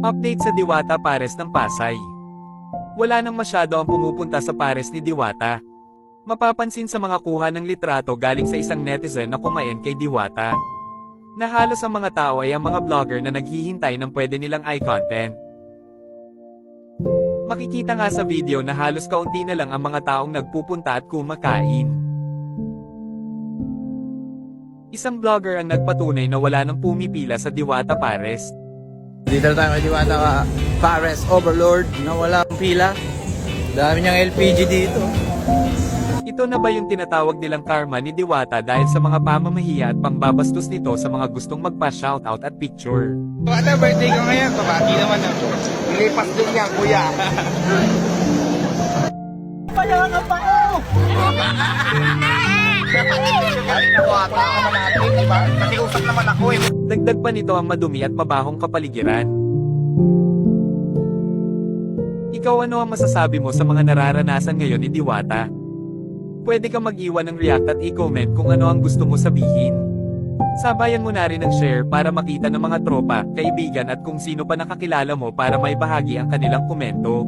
Update sa Diwata Pares ng Pasay. Wala nang masyado ang pumupunta sa pares ni Diwata. Mapapansin sa mga kuha ng litrato galing sa isang netizen na kumain kay Diwata. Na halos ang mga tao ay ang mga vlogger na naghihintay ng pwede nilang eye content. Makikita nga sa video na halos kaunti na lang ang mga taong nagpupunta at kumakain. Isang vlogger ang nagpatunay na wala nang pumipila sa Diwata Pares. Dito na tayo kay Diwata ka Pares Overlord na walang pila. Dami niyang LPG dito. Ito na ba yung tinatawag nilang karma ni Diwata dahil sa mga pamamahiya at pangbabastos nito sa mga gustong magpa-shoutout at picture? Diwata, birthday ko ngayon. Pabati naman ako. Lipas din yan, kuya. Pala nga pa oh! Ay, naku, ata naman natin, di ba? Nakiusap naman ako eh. Dagdag pa nito ang madumi at mabahong kapaligiran. Ikaw, ano ang masasabi mo sa mga nararanasan ngayon ni Diwata? Pwede kang mag-iwan ng react at i-comment kung ano ang gusto mo sabihin. Sabayan mo na rin ng share para makita ng mga tropa, kaibigan at kung sino pa nakakilala mo para may bahagi ang kanilang komento.